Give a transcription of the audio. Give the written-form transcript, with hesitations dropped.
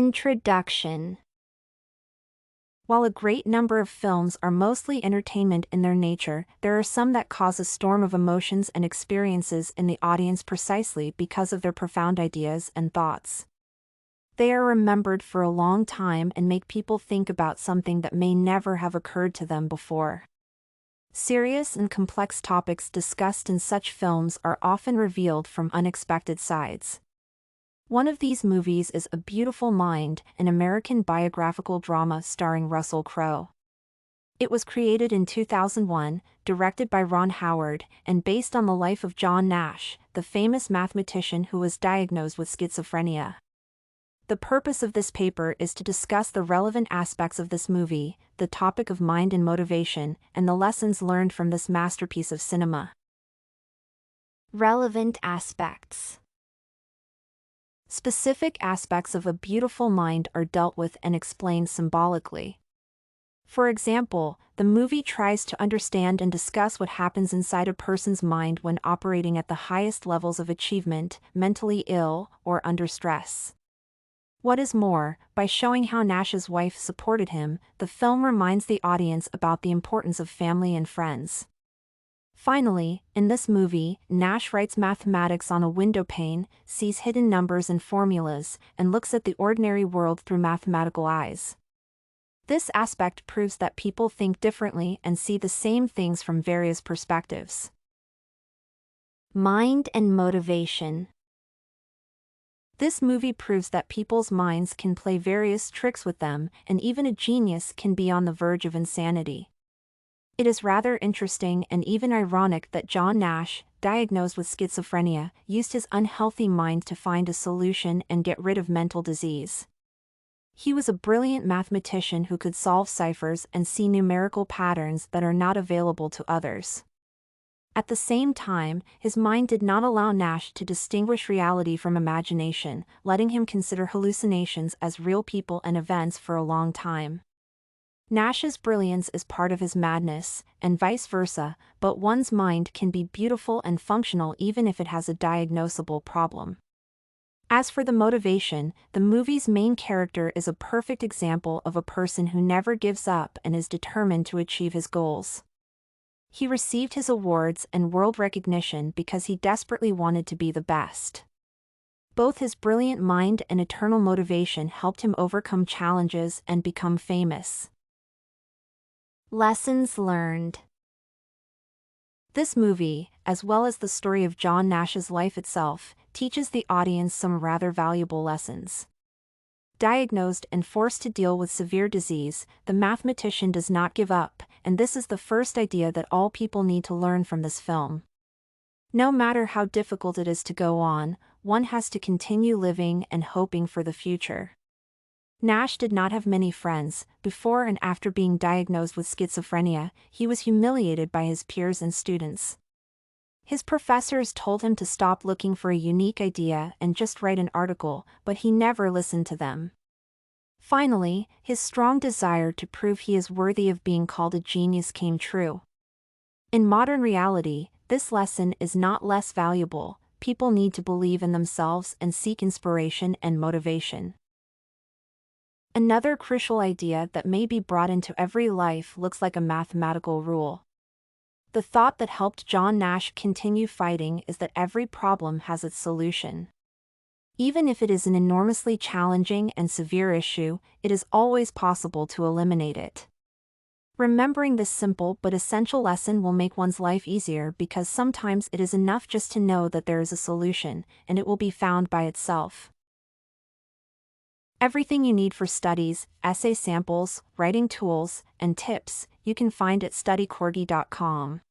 Introduction. While a great number of films are mostly entertainment in their nature, there are some that cause a storm of emotions and experiences in the audience precisely because of their profound ideas and thoughts. They are remembered for a long time and make people think about something that may never have occurred to them before. Serious and complex topics discussed in such films are often revealed from unexpected sides. One of these movies is A Beautiful Mind, an American biographical drama starring Russell Crowe. It was created in 2001, directed by Ron Howard, and based on the life of John Nash, the famous mathematician who was diagnosed with schizophrenia. The purpose of this paper is to discuss the relevant aspects of this movie, the topic of mind and motivation, and the lessons learned from this masterpiece of cinema. Relevant aspects. Specific aspects of A Beautiful Mind are dealt with and explained symbolically. For example, the movie tries to understand and discuss what happens inside a person's mind when operating at the highest levels of achievement, mentally ill, or under stress. What is more, by showing how Nash's wife supported him, the film reminds the audience about the importance of family and friends. Finally, in this movie, Nash writes mathematics on a window pane, sees hidden numbers and formulas, and looks at the ordinary world through mathematical eyes. This aspect proves that people think differently and see the same things from various perspectives. Mind and motivation. This movie proves that people's minds can play various tricks with them, and even a genius can be on the verge of insanity. It is rather interesting and even ironic that John Nash, diagnosed with schizophrenia, used his unhealthy mind to find a solution and get rid of mental disease. He was a brilliant mathematician who could solve ciphers and see numerical patterns that are not available to others. At the same time, his mind did not allow Nash to distinguish reality from imagination, letting him consider hallucinations as real people and events for a long time. Nash's brilliance is part of his madness, and vice versa, but one's mind can be beautiful and functional even if it has a diagnosable problem. As for the motivation, the movie's main character is a perfect example of a person who never gives up and is determined to achieve his goals. He received his awards and world recognition because he desperately wanted to be the best. Both his brilliant mind and eternal motivation helped him overcome challenges and become famous. Lessons learned. This movie, as well as the story of John Nash's life itself, teaches the audience some rather valuable lessons. Diagnosed and forced to deal with severe disease, the mathematician does not give up, and this is the first idea that all people need to learn from this film. No matter how difficult it is to go on, one has to continue living and hoping for the future. Nash did not have many friends. Before and after being diagnosed with schizophrenia, he was humiliated by his peers and students. His professors told him to stop looking for a unique idea and just write an article, but he never listened to them. Finally, his strong desire to prove he is worthy of being called a genius came true. In modern reality, this lesson is not less valuable. People need to believe in themselves and seek inspiration and motivation. Another crucial idea that may be brought into every life looks like a mathematical rule. The thought that helped John Nash continue fighting is that every problem has its solution. Even if it is an enormously challenging and severe issue, it is always possible to eliminate it. Remembering this simple but essential lesson will make one's life easier because sometimes it is enough just to know that there is a solution, and it will be found by itself. Everything you need for studies, essay samples, writing tools, and tips, you can find at studycorgi.com.